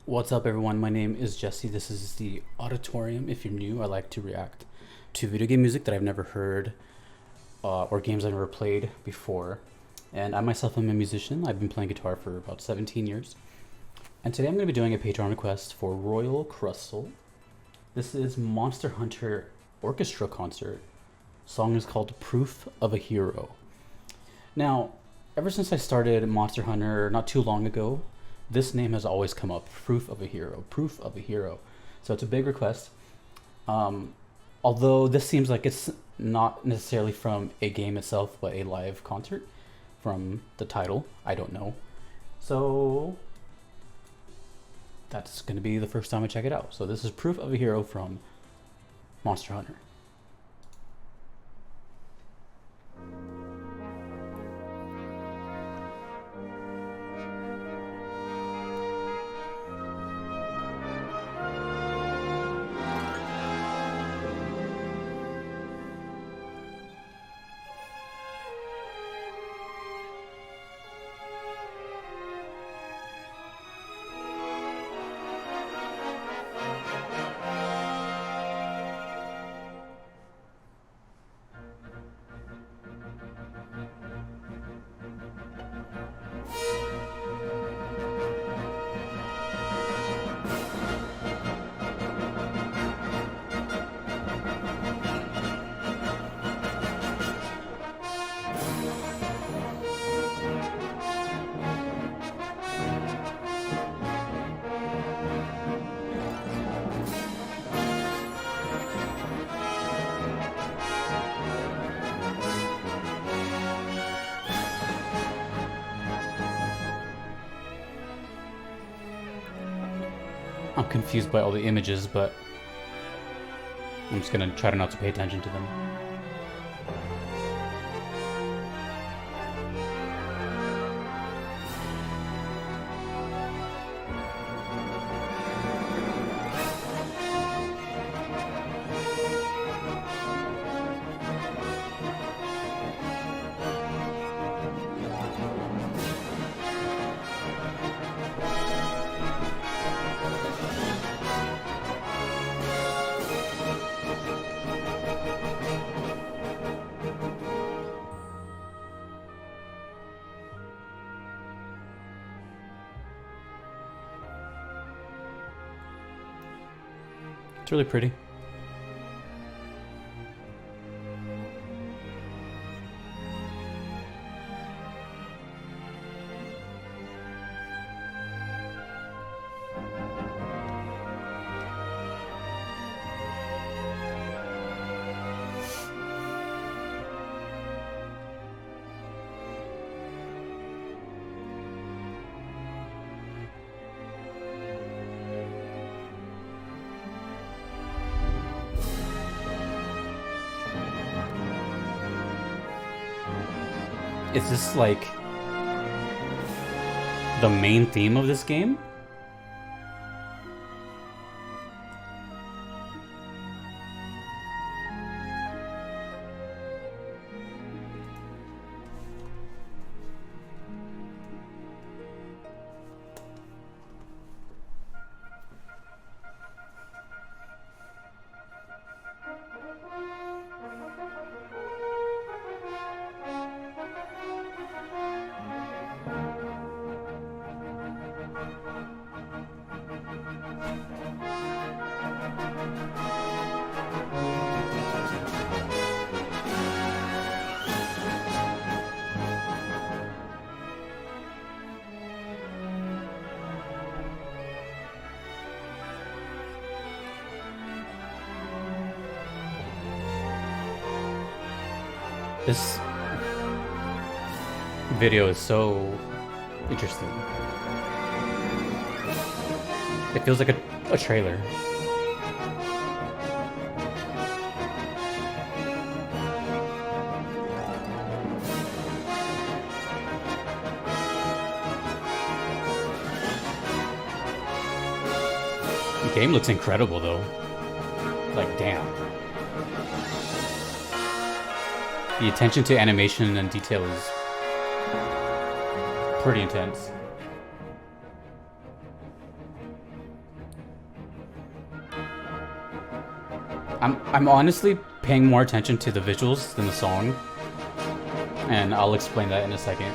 What's up, everyone? My name is Jesse. This is the Auditorium. If you're new, I like to react to video game music that I've never heard or games I've never played before. And I myself am a musician. I've been playing guitar for about 17 years. And today I'm going to be doing a Patreon request for Royal Crustle. This is Monster Hunter Orchestra Concert. Song is called Proof of a Hero. Now, ever since I started Monster Hunter not too long ago, this name has always come up. Proof of a Hero. Proof of a Hero. So it's a big request. Although this seems like it's not necessarily from a game itself, but a live concert from the title. I don't know. So that's going to be the first time I check it out. So this is Proof of a Hero from Monster Hunter. I'm confused by all the images, but I'm just gonna try to not to pay attention to them. It's really pretty. Is this like the main theme of this game? This video is so interesting. It feels like a trailer. The game looks incredible though. Like, damn. The attention to animation and detail is pretty intense. I'm honestly paying more attention to the visuals than the song, and I'll explain that in a second.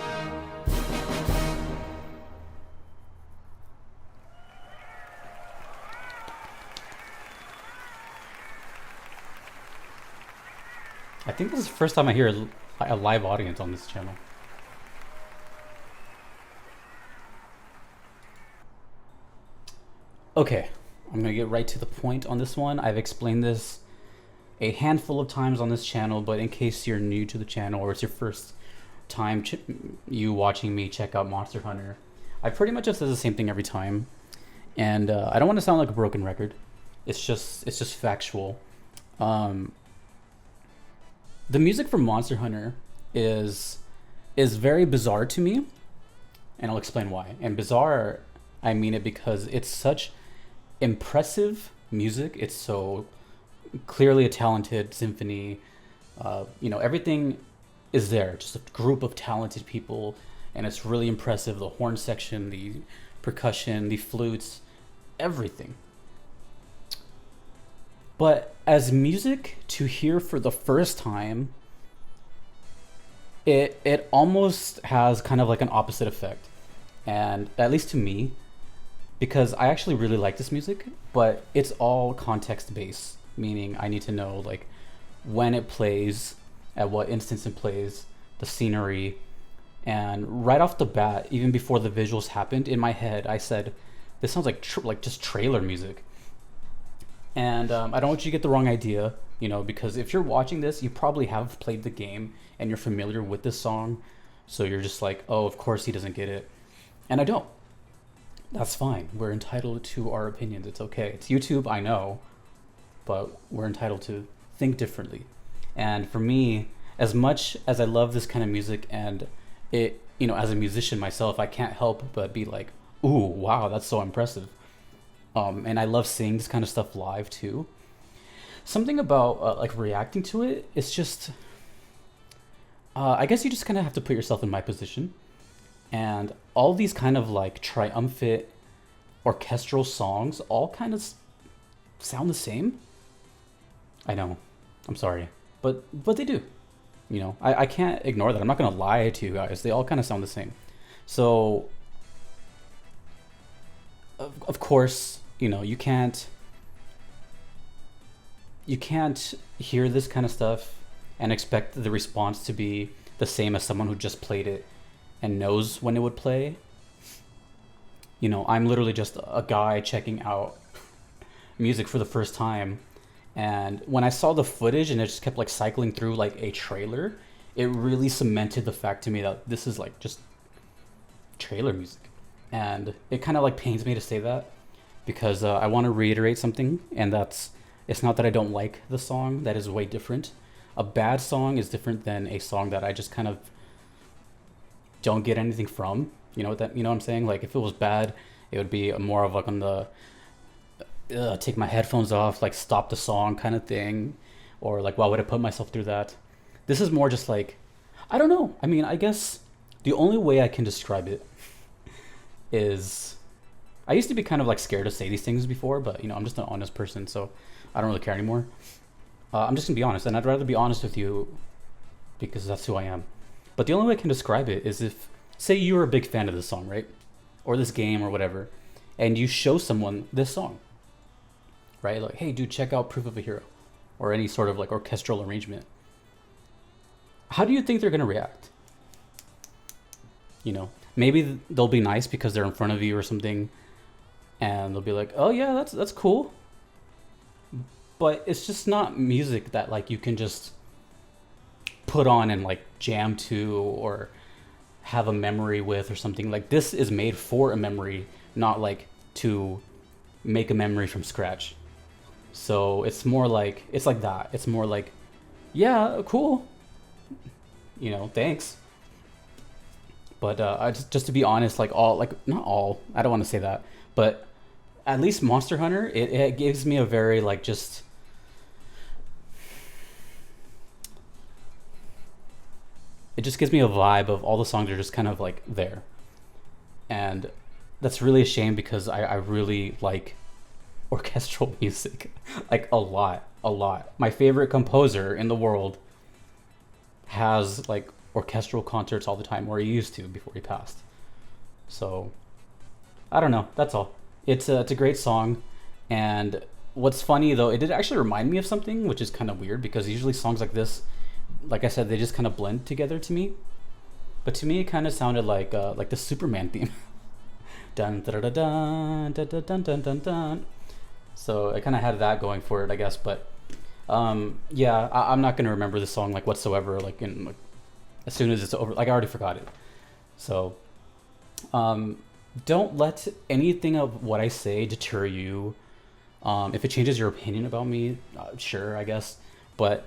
I think this is the first time I hear a live audience on this channel. Okay, I'm gonna get right to the point on this one. I've explained this a handful of times on this channel, but in case you're new to the channel or it's your first time you watching me check out Monster Hunter, I pretty much just said the same thing every time, and I don't want to sound like a broken record. It's just factual. The music for Monster Hunter is very bizarre to me, and I'll explain why. And bizarre, I mean it because it's such impressive music. It's so clearly a talented symphony. Everything is there. Just a group of talented people, and it's really impressive. The horn section, the percussion, the flutes, everything. But as music to hear for the first time, it almost has kind of like an opposite effect. And at least to me, because I actually really like this music, but it's all context based, meaning I need to know like when it plays, at what instance it plays, the scenery, and right off the bat, even before the visuals happened, in my head I said, "This sounds like just trailer music." And I don't want you to get the wrong idea, because if you're watching this, you probably have played the game and you're familiar with this song, so you're just like, "Oh, of course he doesn't get it," and I don't. That's fine. We're entitled to our opinions. It's okay. It's YouTube, I know, but we're entitled to think differently. And for me, as much as I love this kind of music, and it, as a musician myself, I can't help but be like, "Ooh, wow, that's so impressive." And I love seeing this kind of stuff live too. Something about like reacting to it, it's just, I guess you just kind of have to put yourself in my position. And all these kind of like triumphant orchestral songs all kind of sound the same. I know, I'm sorry, but they do. I can't ignore that. I'm not gonna lie to you guys. They all kind of sound the same. So of course, you can't hear this kind of stuff and expect the response to be the same as someone who just played it and knows when it would play. I'm literally just a guy checking out music for the first time, and when I saw the footage and it just kept like cycling through like a trailer, it really cemented the fact to me that this is like just trailer music. And it kind of like pains me to say that, because I want to reiterate something, and it's not that I don't like the song. That is way different. A bad song is different than a song that I just kind of don't get anything from. You know what I'm saying? Like if it was bad, it would be more of like on the take my headphones off, like stop the song kind of thing, or like why would I put myself through that? This is more just like, I don't know. I mean, I guess the only way I can describe it is, I used to be kind of like scared to say these things before, but I'm just an honest person, so I don't really care anymore. I'm just gonna be honest, and I'd rather be honest with you because that's who I am. But the only way I can describe it is if, say you were a big fan of this song, right? Or this game or whatever, and you show someone this song, right? Like, "Hey dude, check out Proof of a Hero," or any sort of like orchestral arrangement. How do you think they're gonna react? Maybe they'll be nice because they're in front of you or something, and they'll be like, "Oh yeah, that's cool." But it's just not music that like you can just put on and like jam to or have a memory with or something. Like this is made for a memory, not like to make a memory from scratch. So it's more like, it's like that. It's more like, yeah, cool, thanks. But just to be honest, like not all, I don't want to say that, but at least Monster Hunter, it gives me a very like just, it just gives me a vibe of all the songs are just kind of like there. And that's really a shame because I really like orchestral music. Like a lot, a lot. My favorite composer in the world has like orchestral concerts all the time, or he used to before he passed. So I don't know. That's all. It's a great song, and what's funny though, it did actually remind me of something, which is kind of weird because usually songs like this, like I said, they just kind of blend together to me. But to me, it kind of sounded like the Superman theme. Dun dun dun dun dun dun dun dun dun dun. So it kind of had that going for it, I guess. But yeah, I'm not gonna remember the song like whatsoever. Like in like, as soon as it's over, like I already forgot it. So um, don't let anything of what I say deter you. If it changes your opinion about me, sure, I guess. But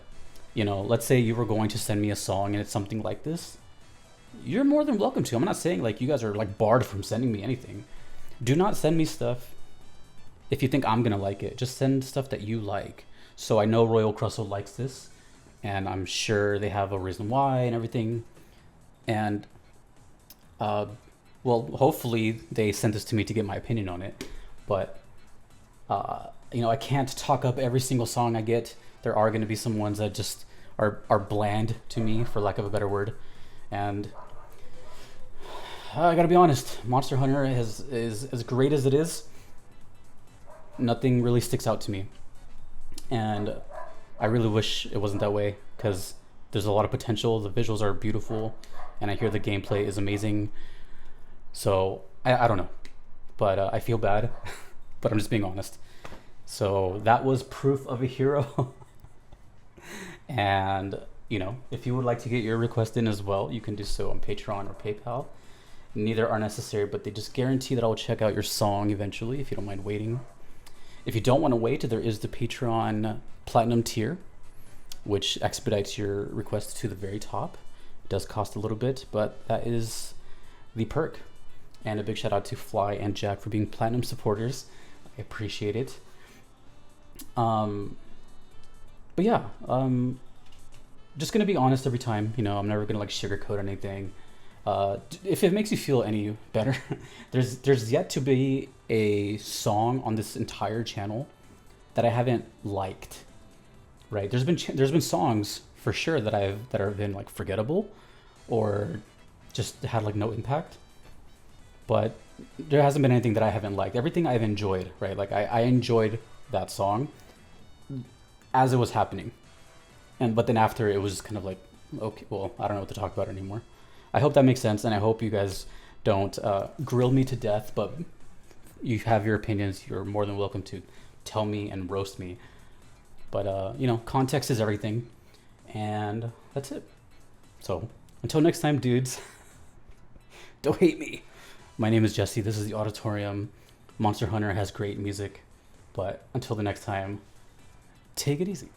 let's say you were going to send me a song and it's something like this. You're more than welcome to. I'm not saying like you guys are like barred from sending me anything. Do not send me stuff if you think I'm gonna like it. Just send stuff that you like. So I know Royal Crusoe likes this, and I'm sure they have a reason why and everything. And uh, well, hopefully they sent this to me to get my opinion on it. But I can't talk up every single song I get. There are going to be some ones that just are bland to me, for lack of a better word. And I gotta be honest, Monster Hunter is as great as it is. Nothing really sticks out to me, and I really wish it wasn't that way because there's a lot of potential. The visuals are beautiful, and I hear the gameplay is amazing. So I don't know, but I feel bad, but I'm just being honest. So that was Proof of a Hero. And if you would like to get your request in as well, you can do so on Patreon or PayPal. Neither are necessary, but they just guarantee that I will check out your song eventually if you don't mind waiting. If you don't want to wait, there is the Patreon Platinum tier, which expedites your request to the very top. It does cost a little bit, but that is the perk. And a big shout out to Fly and Jack for being Platinum supporters. I appreciate it. But yeah, just gonna be honest every time. I'm never gonna like sugarcoat anything. If it makes you feel any better, there's yet to be a song on this entire channel that I haven't liked. Right? There's been songs for sure that have been like forgettable, or just had like no impact. But there hasn't been anything that I haven't liked. Everything I've enjoyed. Right? Like I enjoyed that song as it was happening. But then after it was kind of like, okay, well, I don't know what to talk about anymore. I hope that makes sense, and I hope you guys don't grill me to death, but you have your opinions. You're more than welcome to tell me and roast me. But, context is everything, and that's it. So, until next time, dudes, don't hate me. My name is Jesse. This is the Auditorium. Monster Hunter has great music, but until the next time, take it easy.